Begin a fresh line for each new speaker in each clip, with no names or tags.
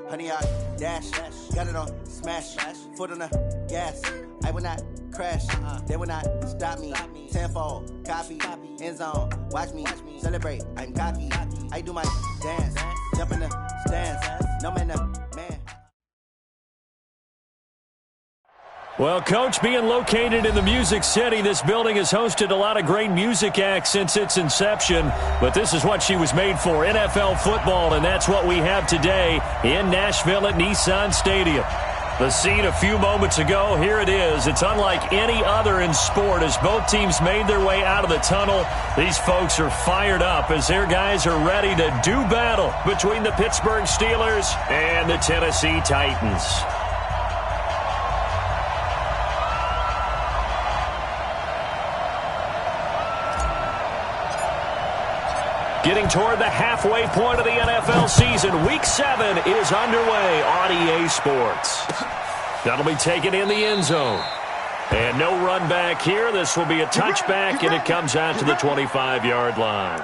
Honey, I dash, got it on smash, foot on the gas. I will not crash, they will not stop me. Tenfold, copy, end zone, watch me celebrate. I'm cocky, I do my dance, jump in the stands, no man, man.
Well, Coach, being located in the Music City, this building has hosted a lot of great music acts since its inception, but this is what she was made for, NFL football, and that's what we have today in Nashville at Nissan Stadium. The scene a few moments ago, here it is. It's unlike any other in sport as both teams made their way out of the tunnel. These folks are fired up as their guys are ready to do battle between the Pittsburgh Steelers and the Tennessee Titans. Getting toward the halfway point of the NFL season, Week 7 is underway on EA Sports. That'll be taken in the end zone. And no run back here. This will be a touchback, and it comes out to the 25-yard line.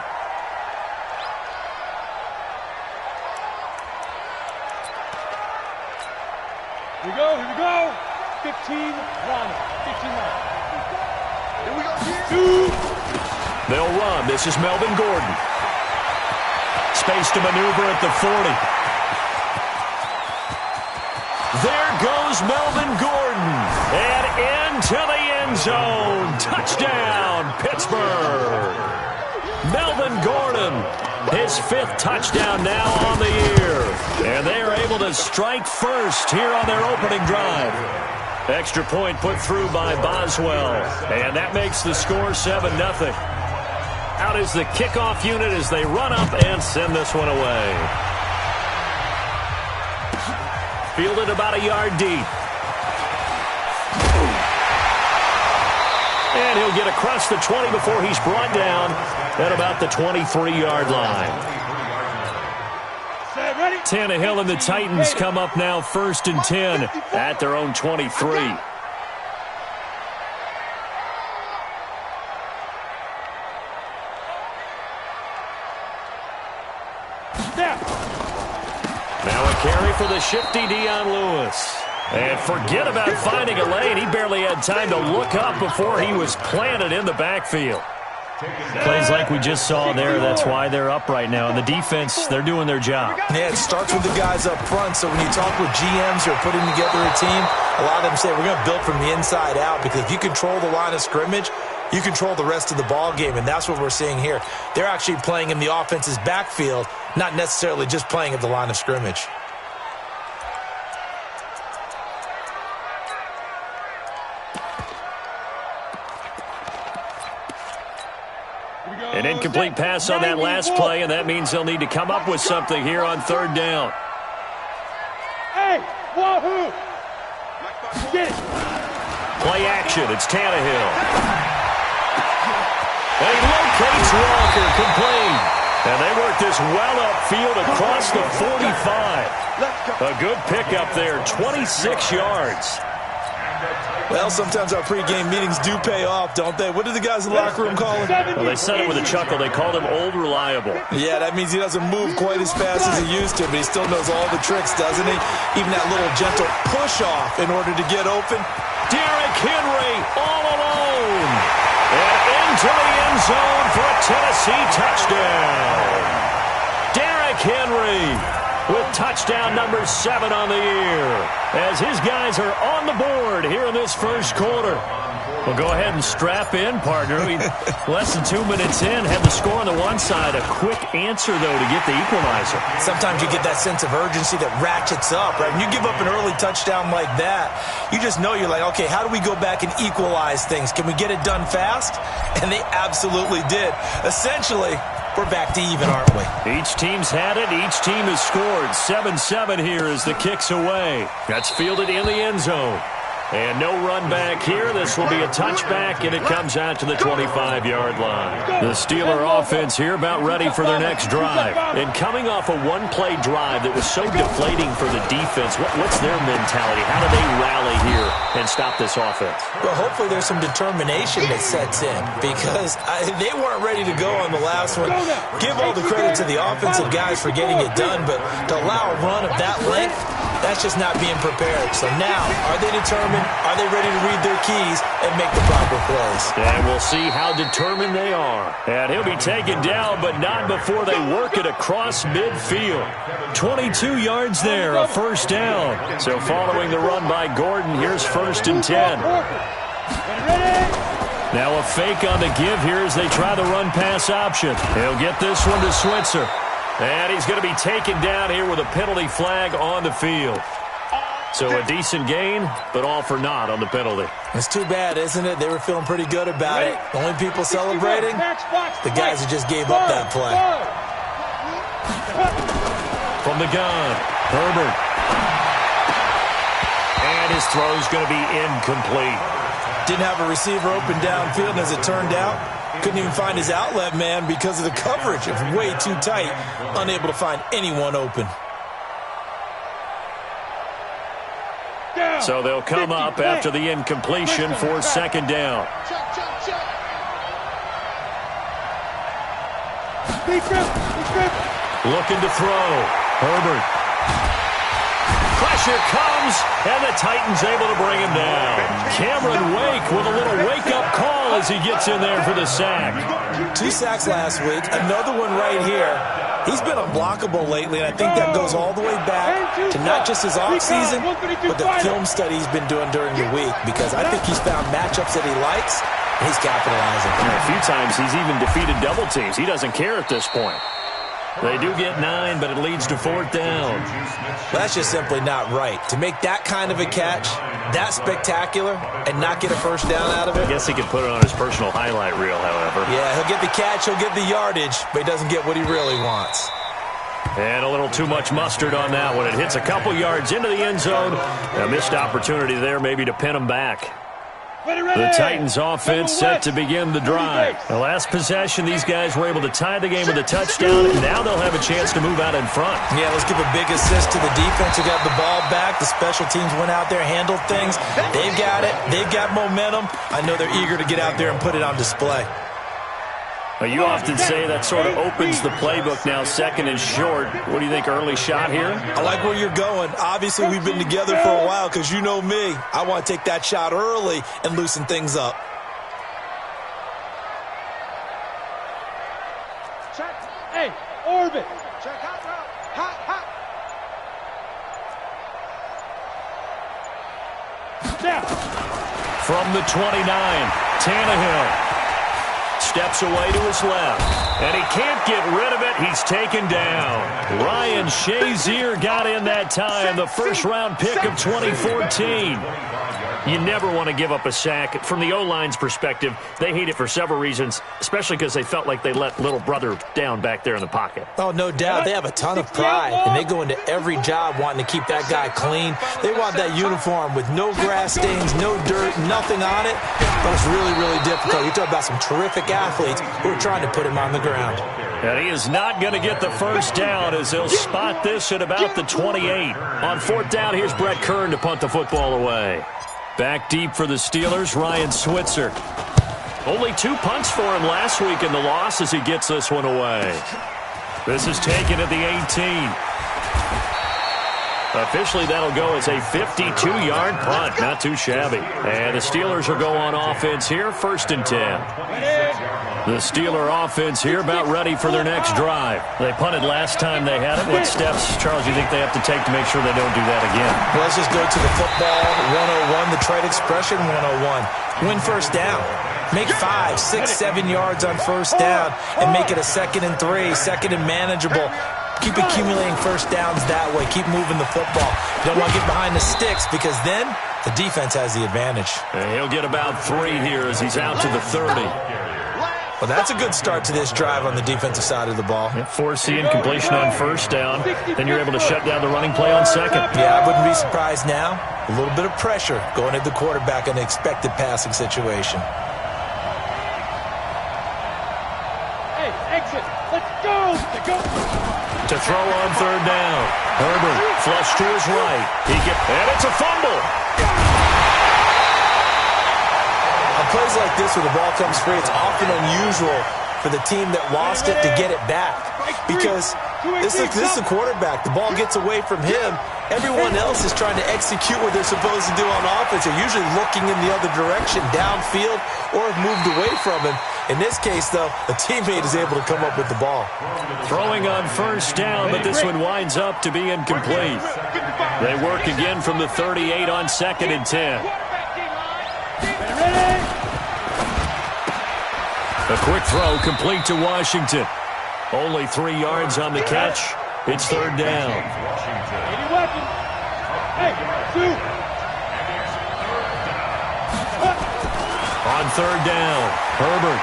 Here we go. 15-1. Here we go.
They'll run. This is Melvin Gordon. Space to maneuver at the 40. There goes Melvin Gordon. And into the end zone. Touchdown, Pittsburgh. Melvin Gordon, his 5th touchdown now on the year. And they are able to strike first here on their opening drive. Extra point put through by Boswell. And that makes the score 7-0. Out is the kickoff unit as they run up and send this one away. Fielded about a yard deep. And he'll get across the 20 before he's brought down at about the 23-yard line. Tannehill and the Titans come up now 1st and 10 at their own 23. Now a carry for the shifty Dion Lewis. And forget about finding a lane. He barely had time to look up before he was planted in the backfield.
Plays like we just saw there, that's why they're up right now. And the defense, they're doing their job.
Yeah, it starts with the guys up front. So when you talk with GMs who are putting together a team, a lot of them say we're going to build from the inside out, because if you control the line of scrimmage, you control the rest of the ball game, and that's what we're seeing here. They're actually playing in the offense's backfield, not necessarily just playing at the line of scrimmage.
An incomplete pass on that last play, and that means they'll need to come up with something here on 3rd down.
Hey, wahoo! Get it!
Play action, it's Tannehill. And he locates Walker, complete. And they work this well upfield across the 45. A good pickup there, 26 yards.
Well, sometimes our pregame meetings do pay off, don't they? What do the guys in the locker room call him?
Well, they said it with a chuckle. They called him Old Reliable.
Yeah, that means he doesn't move quite as fast as he used to, but he still knows all the tricks, doesn't he? Even that little gentle push-off in order to get open.
Derrick Henry all alone. And into the end zone for a Tennessee touchdown. Derrick Henry with touchdown number 7 on the year, as his guys are on the board here in this first quarter. Well, go ahead and strap in, partner. Less than 2 minutes in, had the score on the one side. A quick answer, though, to get the equalizer.
Sometimes you get that sense of urgency that ratchets up, right? When you give up an early touchdown like that, you just know you're like, okay, how do we go back and equalize things? Can we get it done fast? And they absolutely did. Essentially, we're back to even, aren't we?
Each team's had it. Each team has scored. 7-7 here as the kick's away. That's fielded in the end zone. And no run back here. This will be a touchback, and it comes out to the 25-yard line. The Steeler offense here about ready for their next drive. And coming off a one-play drive that was so deflating for the defense, what's their mentality? How do they rally here and stop this offense?
Well, hopefully there's some determination that sets in because they weren't ready to go on the last one. Give all the credit to the offensive guys for getting it done, but to allow a run of that length, that's just not being prepared. So now, are they determined? Are they ready to read their keys and make the proper plays?
And we'll see how determined they are. And he'll be taken down, but not before they work it across midfield. 22 yards there, a first down. So following the run by Gordon, here's 1st and 10. Now a fake on the give here as they try the run-pass option. He'll get this one to Switzer. And he's going to be taken down here with a penalty flag on the field. So a decent gain, but all for naught on the penalty.
It's too bad, isn't it? They were feeling pretty good about it. The only people celebrating, the guys who just gave up that play.
From the gun, Herbert. And his throw's going to be incomplete.
Didn't have a receiver open downfield, and as it turned out, couldn't even find his outlet man because of the coverage. It was way too tight, unable to find anyone open.
So they'll come up after the incompletion for 2nd down. Looking to throw. Herbert. Pressure comes, and the Titans able to bring him down. Cameron Wake with a little wake-up call as he gets in there for the sack.
2 sacks last week, another one right here. He's been unblockable lately, and I think that goes all the way back to not just his offseason, but the film study he's been doing during the week, because I think he's found matchups that he likes, and he's capitalizing.
And a few times he's even defeated double teams. He doesn't care at this point. They do get 9, but it leads to 4th down.
That's just simply not right. To make that kind of a catch, that spectacular, and not get a first down out of it.
I guess he could put it on his personal highlight reel, however.
Yeah, he'll get the catch, he'll get the yardage, but he doesn't get what he really wants.
And a little too much mustard on that one. It hits a couple yards into the end zone. A missed opportunity there maybe to pin him back. The Titans offense set to begin the drive. The last possession, these guys were able to tie the game with a touchdown, and now they'll have a chance to move out in front.
Yeah, let's give a big assist to the defense who got the ball back. The special teams went out there, handled things. They've got it. They've got momentum. I know they're eager to get out there and put it on display.
You often say that sort of opens the playbook now, 2nd and short. What do you think, early shot here?
I like where you're going. Obviously, we've been together for a while because you know me. I want to take that shot early and loosen things up.
Check. Hey, orbit. Check hot route. Hot, hot. Down.
From the 29, Tannehill. Steps away to his left, and he can't get rid of it. He's taken down. Ryan Shazier got in that time, the first-round pick of 2014. You never want to give up a sack. From the O-line's perspective, they hate it for several reasons, especially because they felt like they let little brother down back there in the pocket.
Oh, no doubt. They have a ton of pride, and they go into every job wanting to keep that guy clean. They want that uniform with no grass stains, no dirt, nothing on it. But it's really, really difficult. You're talking about some terrific athletes who are trying to put him on the ground.
And he is not going to get the first down as they'll spot this at about the 28. On 4th down, here's Brett Kern to punt the football away. Back deep for the Steelers, Ryan Switzer. Only 2 punts for him last week in the loss as he gets this one away. This is taken at the 18. Officially, that'll go as a 52-yard punt. Not too shabby. And the Steelers will go on offense here, 1st and 10. The Steeler offense here about ready for their next drive. They punted last time they had it. What steps, Charles, you think they have to take to make sure they don't do that again?
Well, let's just go to the football 101, the trade expression 101. Win first down. Make 5, 6, 7 yards on first down and make it a 2nd and 3, 2nd and manageable. Keep accumulating first downs that way. Keep moving the football. You don't want to get behind the sticks because then the defense has the advantage.
And he'll get about 3 here as he's out to the 30.
Well, that's a good start to this drive on the defensive side of the ball.
Force the incompletion on first down. Then you're able to shut down the running play on second.
Yeah, I wouldn't be surprised now. A little bit of pressure going at the quarterback in an expected passing situation.
Hey, exit. Let's go.
To throw on third down. Herbert flush to his right. And it's a fumble.
On plays like this where the ball comes free, it's often unusual for the team that lost it to get it back. Because this is the quarterback. The ball gets away from him. Everyone else is trying to execute what they're supposed to do on offense. They're usually looking in the other direction, downfield, or have moved away from him. In this case, though, a teammate is able to come up with the ball.
Throwing on first down, but this one winds up to be incomplete. They work again from the 38 on 2nd and 10. A quick throw complete to Washington. Only 3 yards on the catch. It's third down. On third down, Herbert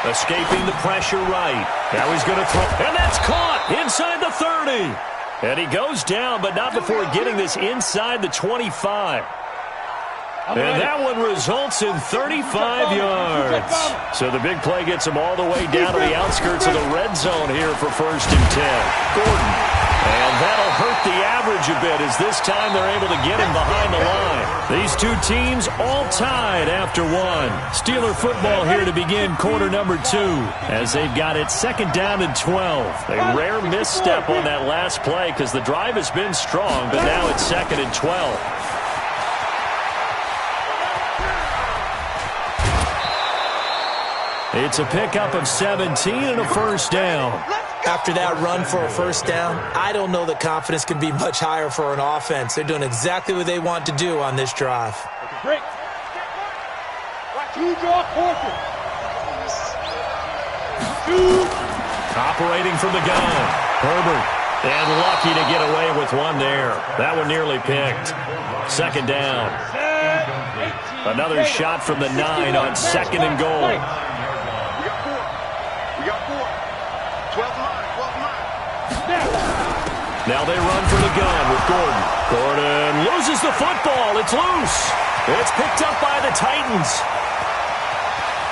escaping the pressure right. Now he's going to throw, and that's caught inside the 30. And he goes down, but not before getting this inside the 25. And that one results in 35 yards. So the big play gets him all the way down to the outskirts of the red zone here for 1st and 10. Gordon. And that'll hurt the average a bit as this time they're able to get him behind the line. These two teams all tied after one. Steeler football here to begin quarter number 2 as they've got it 2nd down and 12. A rare misstep on that last play because the drive has been strong, but now it's 2nd and 12. It's a pickup of 17 and a first down.
After that run for a first down, I don't know that confidence can be much higher for an offense. They're doing exactly what they want to do on this drive.
Break. Two draw quarter.
Operating from the gun. Herbert. And lucky to get away with one there. That one nearly picked. 2nd down. Another shot from the 9 on 2nd and goal. Now they run for the gun with Gordon. Gordon loses the football. It's loose. It's picked up by the Titans.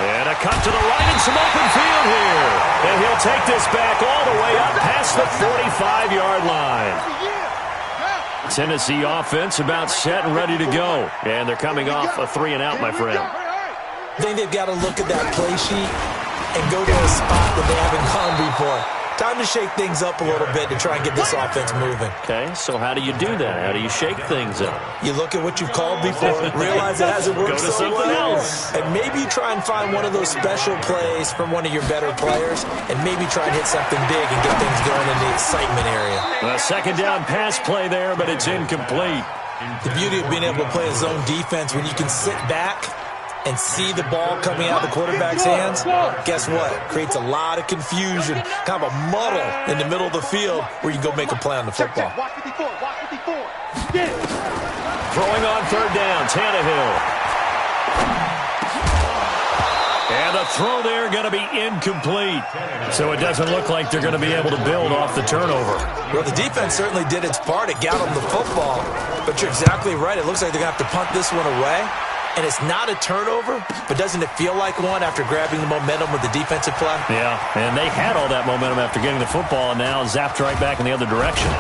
And a cut to the right and some open field here. And he'll take this back all the way up past the 45-yard line. Tennessee offense about set and ready to go. And they're coming off a 3-and-out, my friend.
I think they've got to look at that play sheet and go to a spot that they haven't gone before. Time to shake things up a little bit to try and get this offense moving.
Okay, so how do you do that? How do you shake things up?
You look at what you've called before, realize it hasn't worked
Go to
so
something
well,
else.
and maybe try and find one of those special plays from one of your better players, and maybe try and hit something big and get things going in the excitement area.
A 2nd down pass play there, but it's incomplete.
The beauty of being able to play a zone defense when you can sit back and see the ball coming out of the quarterback's hands, guess what? Creates a lot of confusion, kind of a muddle in the middle of the field where you can go make a play on the football.
Throwing on third down, Tannehill. And a throw there going to be incomplete. So it doesn't look like they're going to be able to build off the turnover.
Well, the defense certainly did its part. It got them the football. But you're exactly right. It looks like they're going to have to punt this one away. And it's not a turnover, but doesn't it feel like one after grabbing the momentum with the defensive play?
Yeah, and they had all that momentum after getting the football and now zapped right back in the other direction.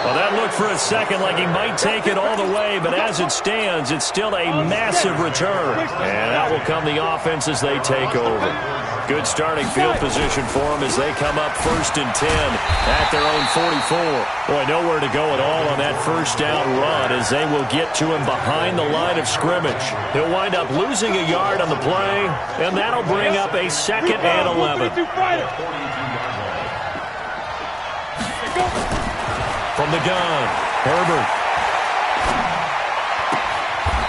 Well, that looked for a second like he might take it all the way, but as it stands, it's still a massive return. And out will come the offense as they take over. Good starting field position for them as they come up 1st and 10 at their own 44. Boy, nowhere to go at all on that first down run as they will get to him behind the line of scrimmage. He'll wind up losing a yard on the play, and that'll bring up a 2nd and 11. From the gun, Herbert.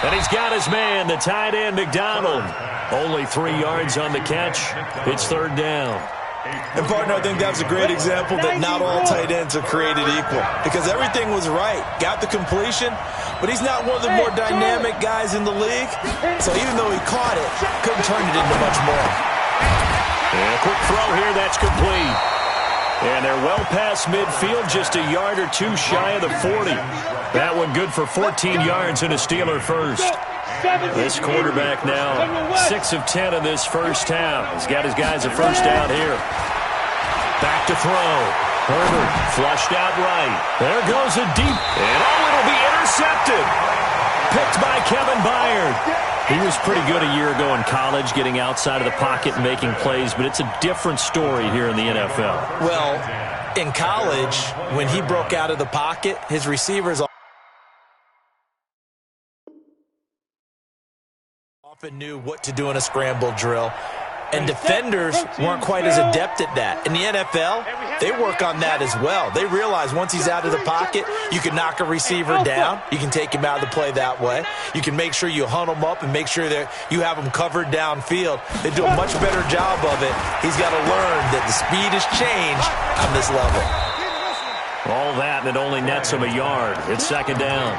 And he's got his man, the tight end, McDonald. Only 3 yards on the catch. It's third down.
And, partner, I think that's a great example that not all tight ends are created equal because everything was right. Got the completion, but he's not one of the more dynamic guys in the league. So even though he caught it, couldn't turn it into much more.
And a quick throw here, that's complete. And they're well past midfield, just a yard or two shy of the 40. That one good for 14 yards and a Steeler first. This quarterback now, 6 of 10 in this first half. He's got his guys a first down here. Back to throw. Herbert flushed out right. There goes a deep. And it'll be intercepted. Picked by Kevin Byard. He was pretty good a year ago in college, getting outside of the pocket and making plays, but it's a different story here in the NFL.
Well, in college, when he broke out of the pocket, his receivers often knew what to do in a scramble drill, and defenders weren't quite as adept at that. In the NFL, they work on that as well. They realize once he's out of the pocket, you can knock a receiver down. You can take him out of the play that way. You can make sure you hunt him up and make sure that you have him covered downfield. They do a much better job of it. He's got to learn that the speed has changed on this level.
All that, and it only nets him a yard. It's second down.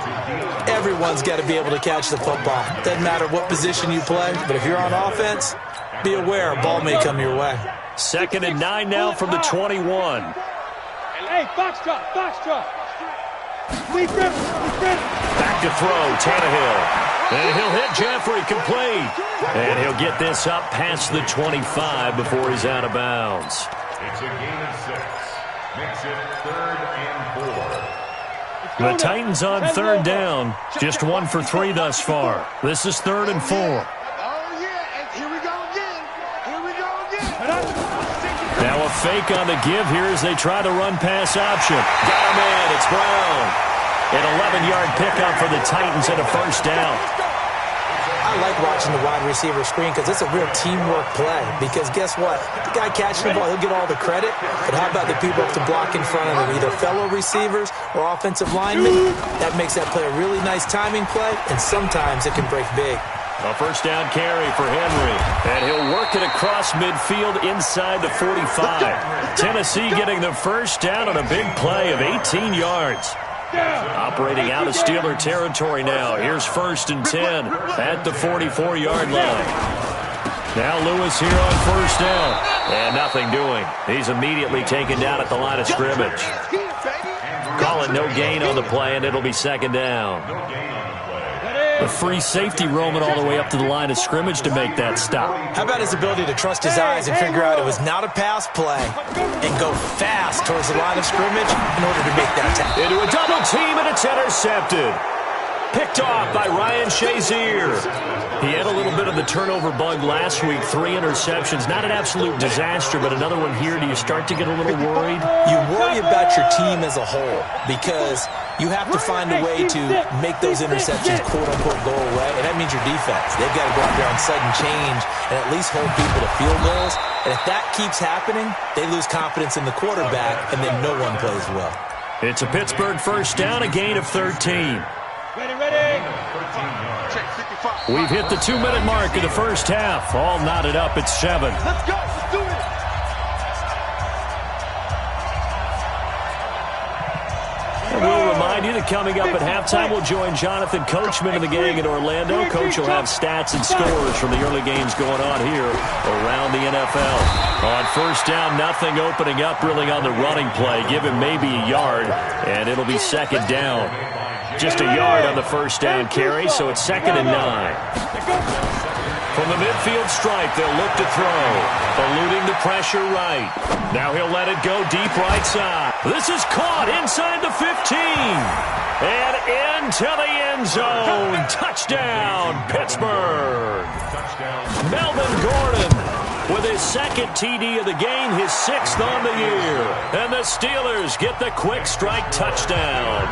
Everyone's got to be able to catch the football. Doesn't matter what position you play, but if you're on offense, be aware a ball may come your way.
2nd and 9 now from the 21.
Hey, box drop.
Back to throw, Tannehill. And he'll hit Jeffrey, complete. And he'll get this up past the 25 before he's out of bounds.
It's a gain of 6. Makes it 3rd and 4.
The Titans on 3rd down. Just 1 for 3 thus far. This is 3rd and 4. Now a fake on the give here as they try to run pass option. Got him in. It's Brown. An 11-yard pickup for the Titans and a first down.
I like watching the wide receiver screen because it's a real teamwork play. Because guess what? The guy catching the ball, he'll get all the credit. But how about the people up to block in front of him, either fellow receivers or offensive linemen? That makes that play a really nice timing play, and sometimes it can break big.
A first down carry for Henry. And he'll work it across midfield inside the 45. Tennessee getting the first down on a big play of 18 yards. Operating out of Steeler territory now. Here's 1st and 10 at the 44-yard line. Now Lewis here on first down. And nothing doing. He's immediately taken down at the line of scrimmage. Call it no gain on the play, and it'll be 2nd down. The free safety roaming all the way up to the line of scrimmage to make that stop.
How about his ability to trust his eyes and figure out it was not a pass play and go fast towards the line of scrimmage in order to make that tackle.
Into a double team, and it's intercepted. Picked off by Ryan Shazier. He had a little bit of the turnover bug last week, 3 interceptions. Not an absolute disaster, but another one here. Do you start to get a little worried?
You worry about your team as a whole because you have to find a way to make those interceptions, quote-unquote, go away, and that means your defense. They've got to go out there on sudden change and at least hold people to field goals. And if that keeps happening, they lose confidence in the quarterback, and then no one plays well.
It's a Pittsburgh first down, a gain of 13.
Ready.
We've hit the 2-minute mark of the first half. All knotted up at 7.
Let's go. Let's do it.
And we'll remind you that coming up at halftime, we'll join Jonathan Coachman and the gang in Orlando. Coach will have stats and scores from the early games going on here around the NFL. On first down, nothing opening up really on the running play. Give him maybe a yard, and it'll be 2nd down. Just a yard on the first down carry, so it's 2nd and 9. From the midfield stripe, they'll look to throw. Eluding the pressure right. Now he'll let it go deep right side. This is caught inside the 15. And into the end zone. Touchdown, Pittsburgh. Melvin Gordon with his 2nd TD of the game, his 6th on the year. And the Steelers get the quick strike touchdown.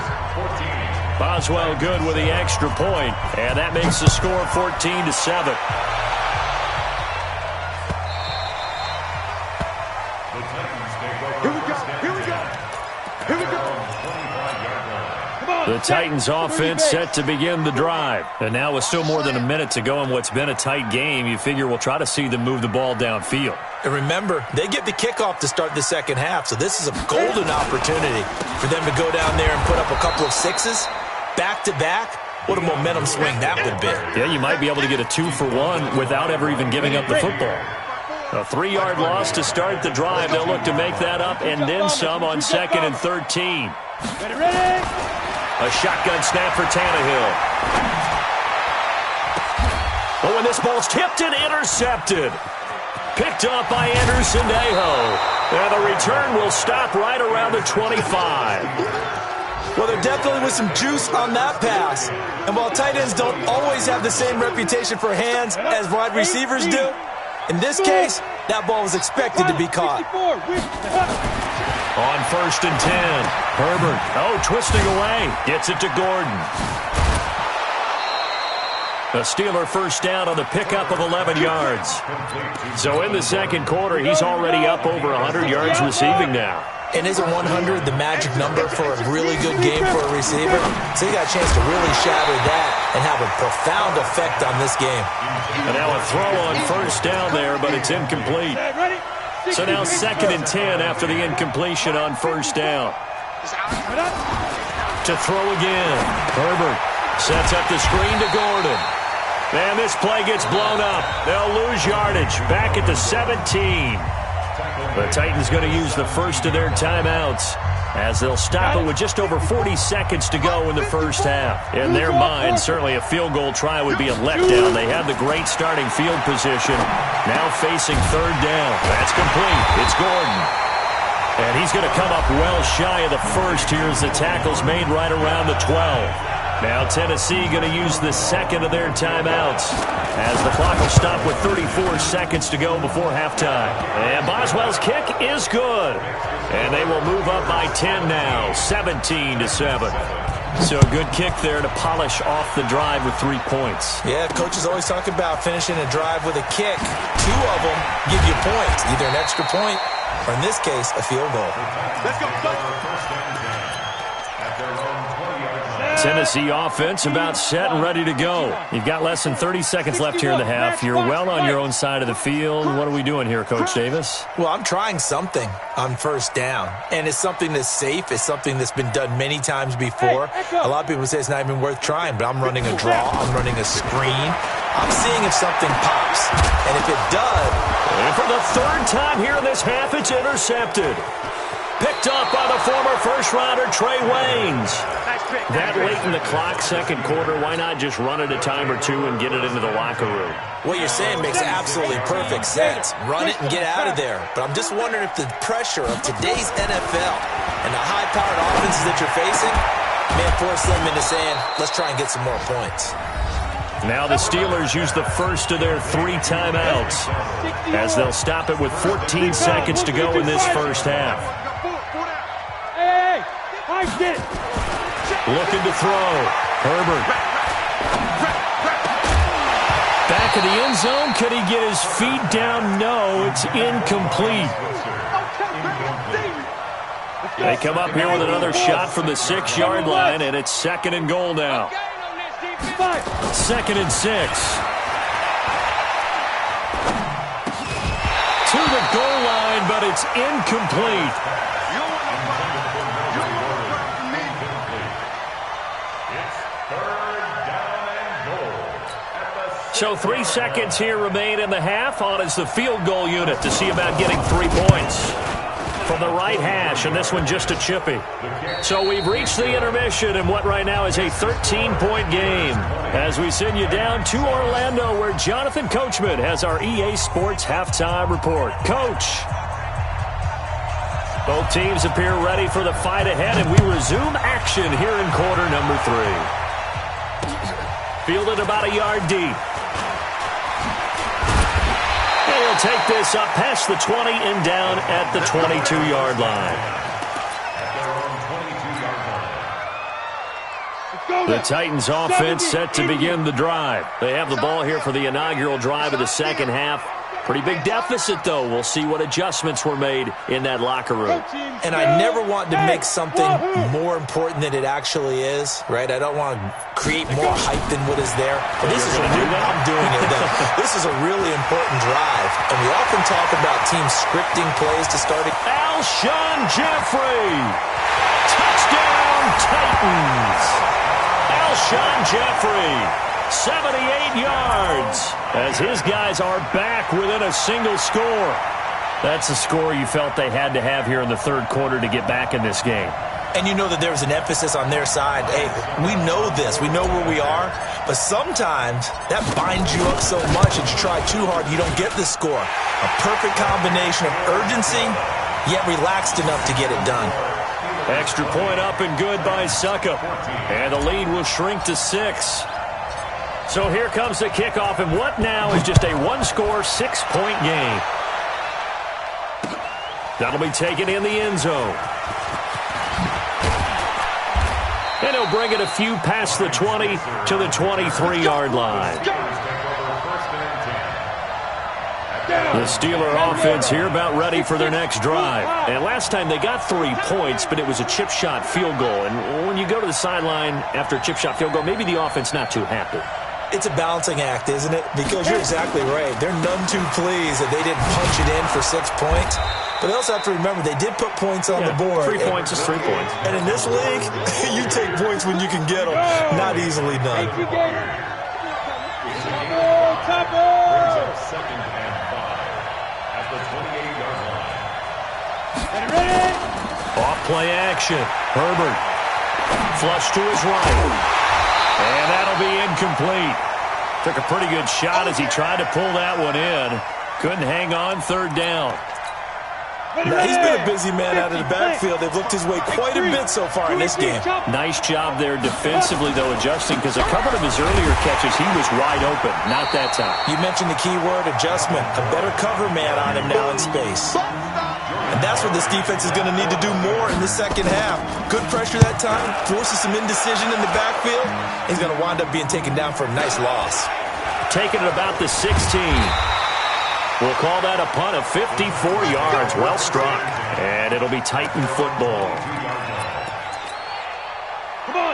Boswell good with the extra point, and that makes the score 14-7.
Here we go.
The Titans offense set to begin the drive. And now with still more than a minute to go in what's been a tight game, you figure we'll try to see them move the ball downfield.
And remember, they get the kickoff to start the second half, so this is a golden opportunity for them to go down there and put up a couple of sixes back-to-back. What a momentum swing that would be.
Yeah, you might be able to get a 2-for-1 without ever even giving up the football. A 3-yard loss to start the drive. They'll look to make that up and then some on 2nd and 13.
Ready.
A shotgun snap for Tannehill. Oh, and this ball's tipped and intercepted. Picked up by Anderson-Aho. And the return will stop right around the 25.
Well, there definitely was some juice on that pass. And while tight ends don't always have the same reputation for hands as wide receivers do, in this case, that ball was expected to be caught.
On 1st and 10, Herbert, twisting away, gets it to Gordon. A Steeler first down on the pickup of 11 yards. So in the second quarter, he's already up over 100 yards receiving now.
And isn't 100 the magic number for a really good game for a receiver? So he got a chance to really shatter that and have a profound effect on this game.
And now a throw on first down there, but it's incomplete. So now 2nd and 10 after the incompletion on first down. To throw again. Herbert sets up the screen to Gordon. And this play gets blown up. They'll lose yardage. Back at the 17. The Titans going to use the first of their timeouts as they'll stop it with just over 40 seconds to go in the first half. In their mind, certainly a field goal try would be a letdown. They had the great starting field position. Now facing 3rd down. That's complete. It's Gordon. And he's going to come up well shy of the first here as the tackle's made right around the 12. Now Tennessee going to use the second of their timeouts as the clock will stop with 34 seconds to go before halftime. And Boswell's kick is good. And they will move up by 10 now, 17-7. So a good kick there to polish off the drive with 3 points.
Yeah, coaches always talk about finishing a drive with a kick. 2 of them give you points, either an extra point or, in this case, a field goal.
Let's go.
Tennessee offense about set and ready to go. You've got less than 30 seconds left here in the half. You're well on your own side of the field. What are we doing here, Coach Davis?
Well, I'm trying something on first down, and it's something that's safe. It's something that's been done many times before. A lot of people say it's not even worth trying, but I'm running a draw. I'm running a screen. I'm seeing if something pops, and if it does.
And for the 3rd time here in this half, it's intercepted. Picked up by the former first-rounder Trey Waynes. That late in the clock, second quarter, why not just run it a time or two and get it into the locker room?
What you're saying makes absolutely perfect sense. Run it and get out of there. But I'm just wondering if the pressure of today's NFL and the high-powered offenses that you're facing may force them into saying, let's try and get some more points.
Now the Steelers use the first of their 3 timeouts as they'll stop it with 14 seconds to go in this first half.
Hey, I get it.
Looking to throw. Herbert. Back of the end zone. Could he get his feet down? No, it's incomplete. They come up here with another shot from the 6-yard line, and it's 2nd and goal now. 2nd and 6. To the goal line, but it's incomplete. So 3 seconds here remain in the half. On is the field goal unit to see about getting 3 points. From the right hash, and this one just a chippy. So we've reached the intermission in what right now is a 13-point game. As we send you down to Orlando, where Jonathan Coachman has our EA Sports halftime report. Coach. Both teams appear ready for the fight ahead, and we resume action here in quarter number 3. Fielded about a yard deep. He'll take this up past the 20 and down at the 22-yard line. The Titans offense set to begin the drive. They have the ball here for the inaugural drive of the second half. Pretty big deficit, though. We'll see what adjustments were made in that locker room.
And I never want to make something more important than it actually is, right? I don't want to create more hype than what is there. But this is I'm doing it, though. This is a really important drive. And we often talk about teams scripting plays to start it.
Alshon Jeffrey. Touchdown, Titans. Alshon Jeffrey. 78 yards as his guys are back within a single score. That's the score you felt they had to have here in the third quarter to get back in this game.
And you know that there was an emphasis on their side. Hey, we know this. We know where we are. But sometimes that binds you up so much that you try too hard, you don't get the score. A perfect combination of urgency, yet relaxed enough to get it done.
Extra point up and good by Suckup. And the lead will shrink to 6. So here comes the kickoff, and what now is just a one-score, 6-point game. That'll be taken in the end zone. And he'll bring it a few past the 20 to the 23-yard line. The Steeler offense here about ready for their next drive. And last time they got 3 points, but it was a chip shot field goal. And when you go to the sideline after a chip shot field goal, maybe the offense not too happy.
It's a balancing act, isn't it? Because you're exactly right. They're none too pleased that they didn't punch it in for 6 points. But they also have to remember they did put points on the board.
3 points is 3 points.
And in this league, you take points when you can get them. Not easily done.
Second and 5 at the 28-yard line.
Off play action. Herbert. Flush to his right. And that'll be incomplete. Took a pretty good shot as he tried to pull that one in. Couldn't hang on, third down.
Now, he's been a busy man out of the backfield. They've looked his way quite a bit so far in this game.
Nice job there defensively, though, adjusting, because a couple of his earlier catches, he was wide open. Not that time.
You mentioned the key word, adjustment. A better cover man on him now in space. And that's what this defense is going to need to do more in the second half. Good pressure that time, forces some indecision in the backfield. He's going to wind up being taken down for a nice loss.
Taking it about the 16. We'll call that a punt of 54 yards. Well struck. And it'll be Titan football.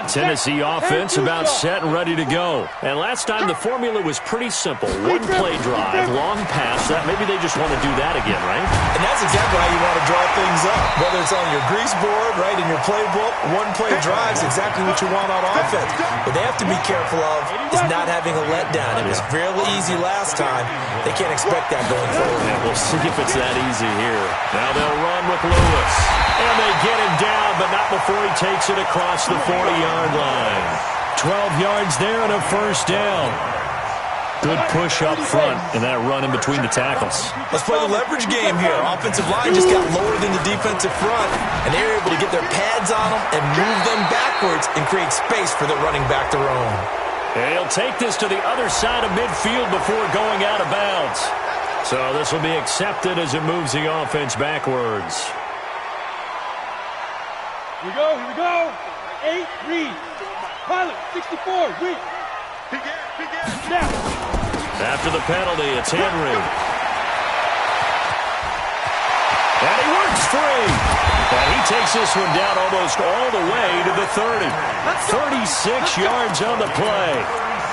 Tennessee offense about set and ready to go. And last time the formula was pretty simple. One play drive, long pass. That maybe they just want to do that again, right?
And that's exactly how you want to draw things up. Whether it's on your grease board, right, in your playbook, one play drive is exactly what you want on offense. What they have to be careful of is not having a letdown. It was fairly easy last time. They can't expect that going forward.
Yeah, we'll see if it's that easy here. Now they'll run with Lewis. And they get him down, but not before he takes it across the 40-yard line. 12 yards there and a first down. Good push up front and that run in between the tackles.
Let's play the leverage game here. Offensive line just got lower than the defensive front, and they were able to get their pads on them and move them backwards and create space for the running back to roam.
And he'll take this to the other side of midfield before going out of bounds. So this will be accepted as it moves the offense backwards.
Here we go. 8, read. Pilot, 64, read. Now.
After the penalty, it's Henry. And he works free. And he takes this one down almost all the way to the 30. 36 yards on the play.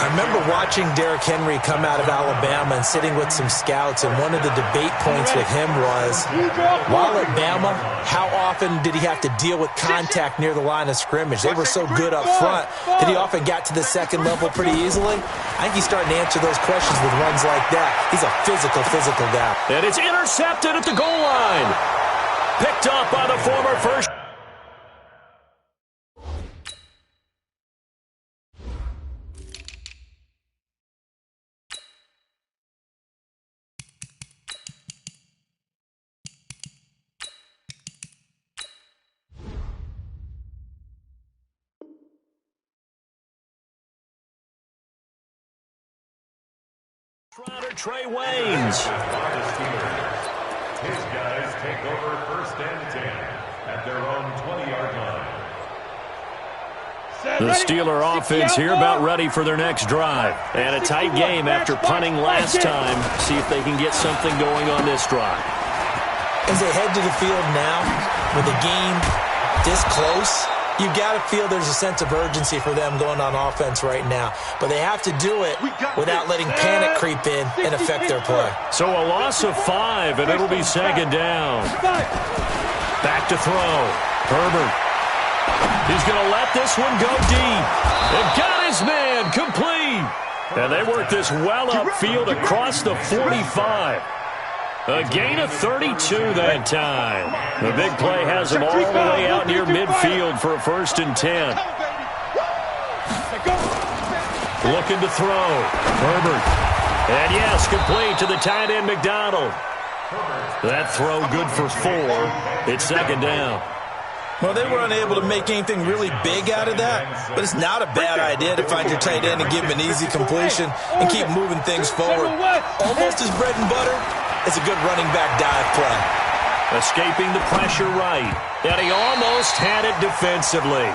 I remember watching Derrick Henry come out of Alabama and sitting with some scouts, and one of the debate points with him was, while at Bama, how often did he have to deal with contact near the line of scrimmage? They were so good up front that he often got to the second level pretty easily. I think he's starting to answer those questions with runs like that. He's a physical guy.
And it's intercepted at the goal line. Picked up by the former first. Trey Waynes.
His guys take over first and 10 at their own 20-yard line.
The Steeler offense here about ready for their next drive. And a tight game after punting last time. See if they can get something going on this drive.
As they head to the field now, with the game this close, you've got to feel there's a sense of urgency for them going on offense right now. But they have to do it without letting panic creep in and affect their play.
So a loss of 5, and it'll be second down. Back to throw. Herbert. He's going to let this one go deep. They've got his man complete. And they work this well upfield across the 45. A gain of 32 that time. The big play has them all the way out near midfield for a 1st and 10. Looking to throw. Herbert. And yes, complete to the tight end McDonald. That throw good for 4. It's second down.
Well, they were unable to make anything really big out of that, but it's not a bad idea to find your tight end and give him an easy completion and keep moving things forward. Almost his bread and butter is a good running back dive play.
Escaping the pressure right, and he almost had it defensively.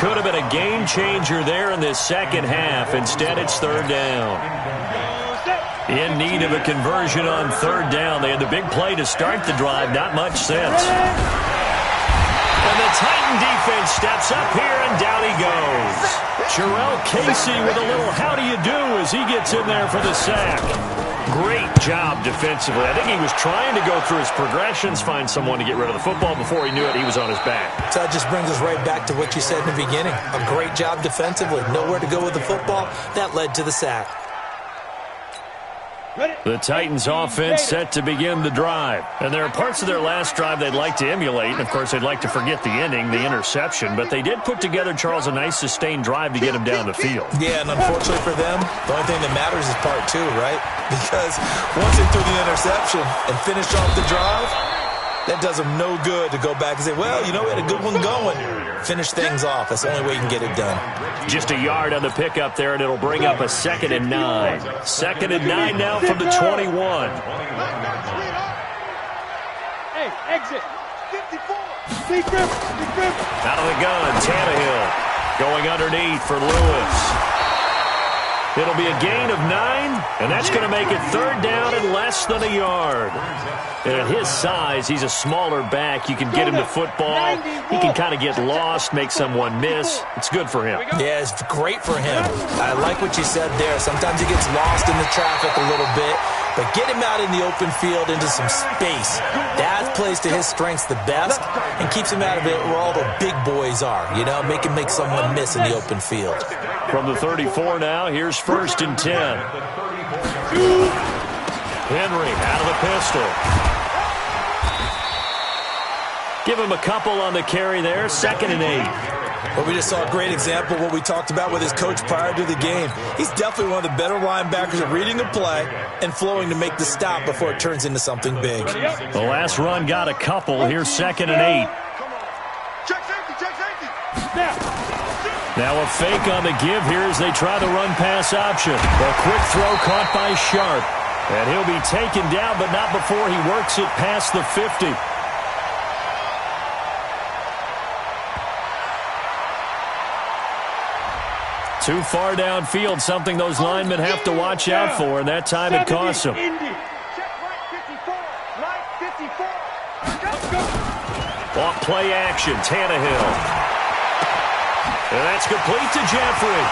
Could have been a game changer there in this second half. Instead, it's third down. In need of a conversion on third down. They had the big play to start the drive, not much sense. And the Titan defense steps up here, and down he goes. Jarrell Casey with a little how do you do as he gets in there for the sack. Great job defensively. I think he was trying to go through his progressions, find someone to get rid of the football. Before he knew it, he was on his back.
So that just brings us right back to what you said in the beginning. A great job defensively. Nowhere to go with the football. That led to the sack.
The Titans offense set to begin the drive. And there are parts of their last drive they'd like to emulate. And, of course, they'd like to forget the ending, the interception. But they did put together, Charles, a nice sustained drive to get him down the field.
Yeah, and unfortunately for them, the only thing that matters is part 2, right? Because once they threw the interception and finished off the drive, that does them no good to go back and say, well, you know, we had a good one going. Finish things off. That's the only way you can get it done.
Just a yard on the pickup there, and it'll bring up a 2nd and 9. 2nd and 9 now from the 21.
Hey, exit. 54. Deep river.
Out of the gun, Tannehill going underneath for Lewis. It'll be a gain of 9, and that's going to make it third down and less than a yard. And at his size, he's a smaller back. You can get him to football. He can kind of get lost, make someone miss. It's good for him.
Yeah, it's great for him. I like what you said there. Sometimes he gets lost in the traffic a little bit, but get him out in the open field into some space. That plays to his strengths the best and keeps him out of it where all the big boys are, you know, make him make someone miss in the open field.
From the 34 now, here's 1st and 10. Henry out of the pistol. Give him a couple on the carry there. 2nd and 8.
Well, we just saw a great example of what we talked about with his coach prior to the game. He's definitely one of the better linebackers at reading a play and flowing to make the stop before it turns into something big.
The last run got a couple. Here's 2nd and 8.
Check safety.
Now a fake on the give here as they try the run-pass option. A quick throw caught by Sharp. And he'll be taken down, but not before he works it past the 50. Too far downfield, something those linemen have to watch out for, and that time it costs them. Off play action, Tannehill. And that's complete to Jeffrey.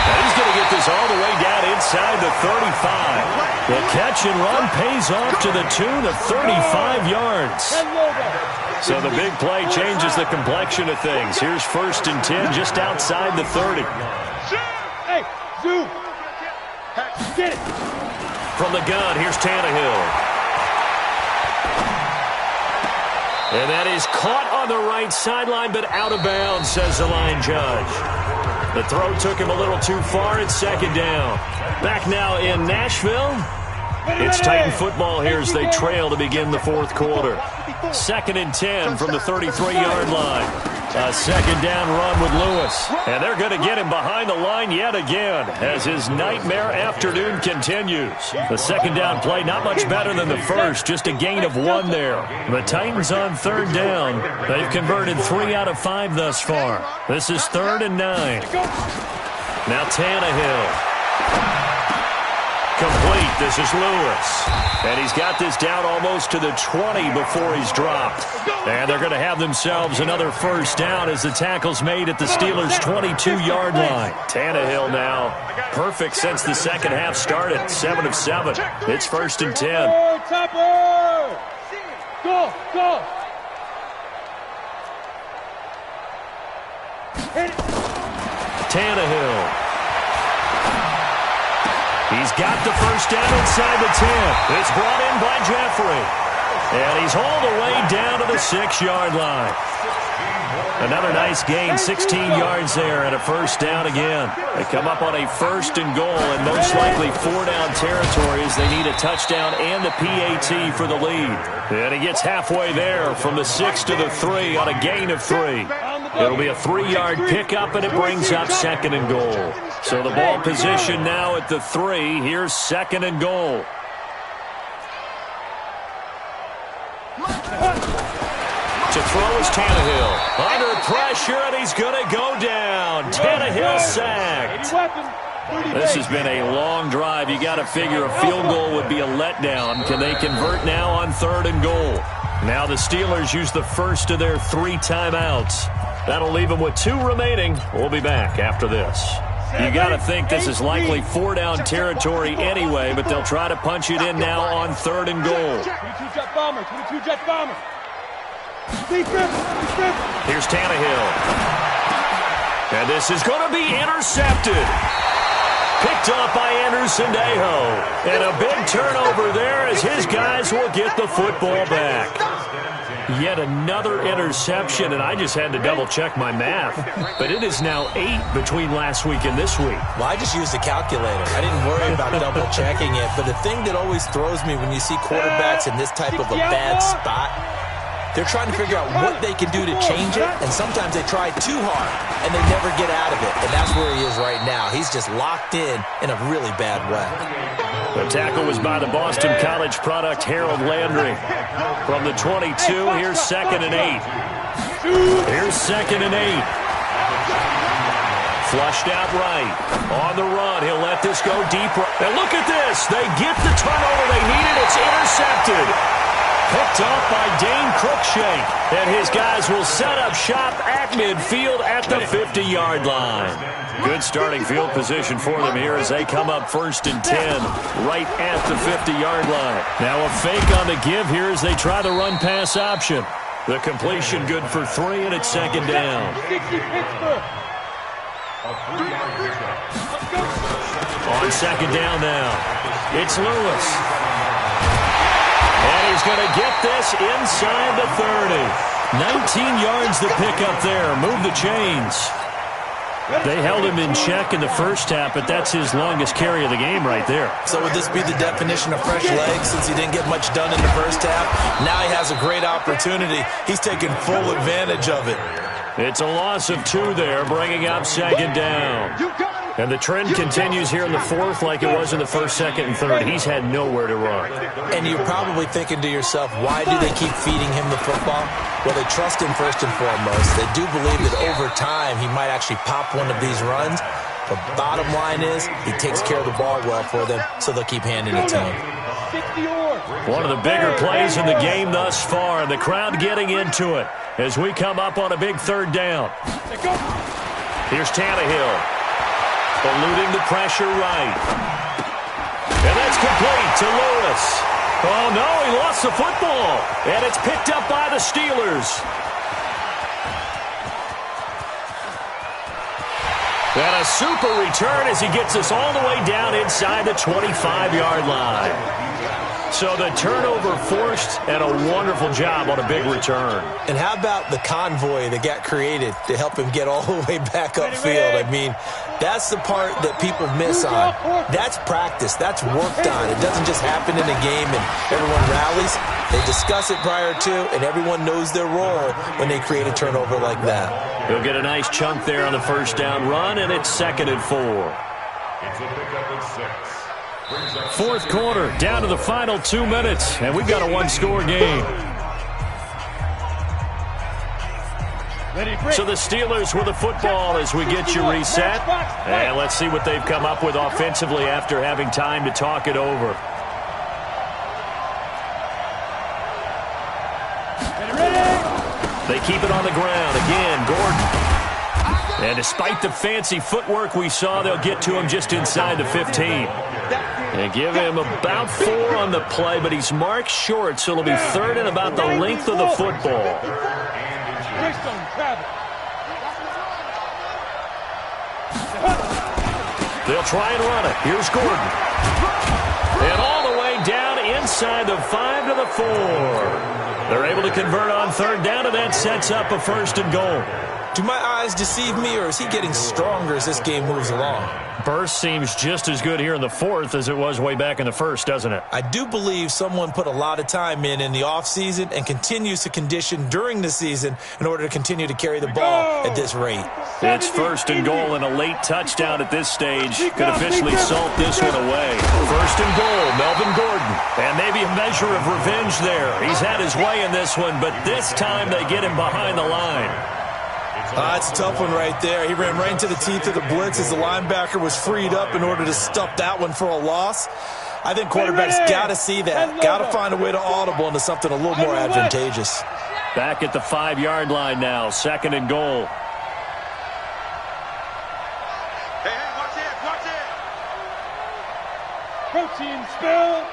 And he's going to get this all the way down inside the 35. The catch and run pays off to the tune of 35 yards. So the big play changes the complexion of things. Here's 1st and 10 just outside the 30.
Hey, zoom. Get it.
From the gun, here's Tannehill. And that is caught on the right sideline, but out of bounds, says the line judge. The throw took him a little too far. It's 2nd down. Back now in Nashville. It's Titan football here as they trail to begin the 4th quarter. 2nd and 10 from the 33-yard line. A second down run with Lewis. And they're going to get him behind the line yet again as his nightmare afternoon continues. The second down play not much better than the first, just a gain of 1 there. The Titans on third down. They've converted 3 out of 5 thus far. This is 3rd and 9. Now Tannehill. Complete. This is Lewis. And he's got this down almost to the 20 before he's dropped. And they're going to have themselves another first down as the tackle's made at the Steelers' 22-yard line. Tannehill now perfect since the second half started. 7 of 7. It's 1st and 10.
Go, go.
Tannehill. He's got the first down inside the 10. It's brought in by Jeffrey. And he's hauled away down to the 6-yard line. Another nice gain, 16 yards there, and a first down again. They come up on a 1st and goal, and most likely 4-down territory as they need a touchdown and the PAT for the lead. And he gets halfway there from the 6 to the 3 on a gain of 3. It'll be a 3-yard pickup, and it brings up 2nd and goal. So the ball position now at the 3. Here's 2nd and goal. To throw is Tannehill. Under pressure, and he's going to go down. Tannehill sacked. This has been a long drive. You got to figure a field goal would be a letdown. Can they convert now on 3rd and goal? Now the Steelers use the first of their 3 timeouts. That'll leave them with 2 remaining. We'll be back after this. You got to think this is likely 4-down territory anyway, but they'll try to punch it in now on 3rd and goal.
22-jet bomber, 22-jet bomber.
Here's Tannehill. And this is going to be intercepted. Picked up by Anderson Dejo. And a big turnover there as his guys will get the football back. Yet another interception, and I just had to double-check my math. But it is now 8 between last week and this week.
Well, I just used a calculator. I didn't worry about double-checking it. But the thing that always throws me when you see quarterbacks in this type of a bad spot, they're trying to figure out what they can do to change it, and sometimes they try too hard, and they never get out of it. And that's where he is right now. He's just locked in a really bad way.
The tackle was by the Boston College product, Harold Landry. From the 22, here's 2nd and 8. Here's 2nd and 8. Flushed out right. On the run, he'll let this go deep. And look at this. They get the turnover they needed. It's intercepted. Picked off by Dane Cruikshank. And his guys will set up shop at midfield at the 50-yard line. Good starting field position for them here as they come up 1st and 10 right at the 50-yard line. Now a fake on the give here as they try the run-pass option. The completion good for 3, and it's 2nd down. On 2nd down now, it's Lewis. And he's going to get this inside the 30. 19 yards the pickup there. Move the chains. They held him in check in the first half, but that's his longest carry of the game right there.
So would this be the definition of fresh legs since he didn't get much done in the first half? Now he has a great opportunity. He's taking full advantage of it.
It's a loss of 2 there, bringing up 2nd down. And the trend continues here in the 4th like it was in the 1st, 2nd, and 3rd. He's had nowhere to run.
And you're probably thinking to yourself, why do they keep feeding him the football? Well, they trust him first and foremost. They do believe that over time he might actually pop one of these runs. The bottom line is he takes care of the ball well for them, so they'll keep handing it to him.
One of the bigger plays in the game thus far, and the crowd getting into it as we come up on a big 3rd down. Here's Tannehill. Eluding the pressure right. And that's complete to Lewis. Oh, no, he lost the football. And it's picked up by the Steelers. And a super return as he gets us all the way down inside the 25-yard line. So the turnover forced, and a wonderful job on a big return.
And how about the convoy that got created to help him get all the way back upfield? I mean, that's the part that people miss on. That's practice. That's worked on. It doesn't just happen in a game and everyone rallies. They discuss it prior to, and everyone knows their role when they create a turnover like that.
He'll get a nice chunk there on the first down run, and it's 2nd and 4.
It's a pickup at 6.
Fourth quarter, down to the final 2 minutes, and we've got a one-score game. So the Steelers with the football as we get you reset. And let's see what they've come up with offensively after having time to talk it over. They keep it on the ground. Again, Gordon. And despite the fancy footwork we saw, they'll get to him just inside the 15. And give him about 4 on the play, but he's marked short, so it'll be 3rd and about the length of the football. They'll try and run it. Here's Gordon. And all the way down inside the 5 to the 4. They're able to convert on 3rd down, and that sets up a 1st and goal.
Do my eyes deceive me, or is he getting stronger as this game moves along?
Burst seems just as good here in the 4th as it was way back in the 1st, doesn't it?
I do believe someone put a lot of time in the offseason and continues to condition during the season in order to continue to carry the ball at this rate.
It's 1st and goal, and a late touchdown at this stage could officially salt this one away. 1st and goal, Melvin Gordon. And maybe a measure of revenge there. He's had his way in this one, but this time they get him behind the line.
It's a tough one right there. He ran right into the teeth of the blitz as the linebacker was freed up in order to stuff that one for a loss. I think quarterbacks got to see that. Got to find a way to audible into something a little more advantageous.
Back at the 5-yard line now, 2nd and goal.
Hey, watch it! Protein spill!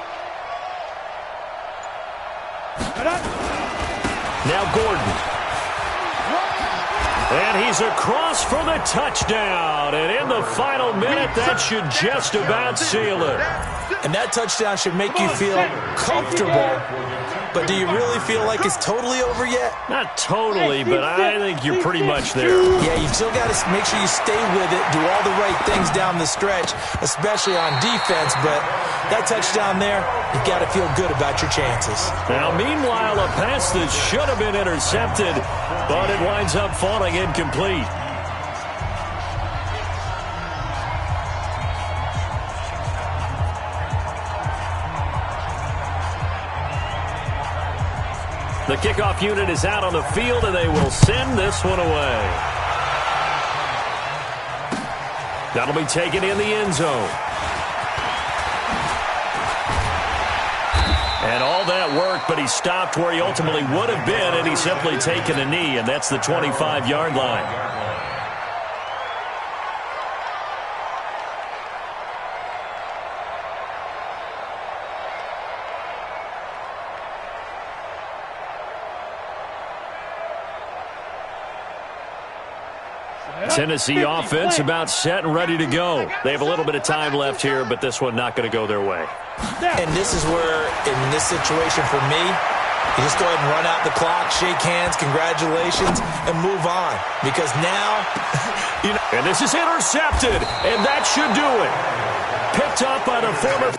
Now Gordon. And he's across for the touchdown. And in the final minute, that should just about seal it.
And that touchdown should make you feel comfortable. But do you really feel like it's totally over yet?
Not totally, but I think you're pretty much there.
Yeah, you've still got to make sure you stay with it, do all the right things down the stretch, especially on defense. But that touchdown there, you've got to feel good about your chances.
Now, meanwhile, a pass that should have been intercepted, but it winds up falling incomplete. The kickoff unit is out on the field, and they will send this one away. That'll be taken in the end zone. And all that work, but he stopped where he ultimately would have been, and he's simply taken a knee, and that's the 25-yard line. Tennessee offense about set and ready to go. They have a little bit of time left here, but this one not going to go their way.
And this is where, in this situation for me, you just go ahead and run out the clock, shake hands, congratulations, and move on. Because now,
And this is intercepted, and that should do it. Picked up by the former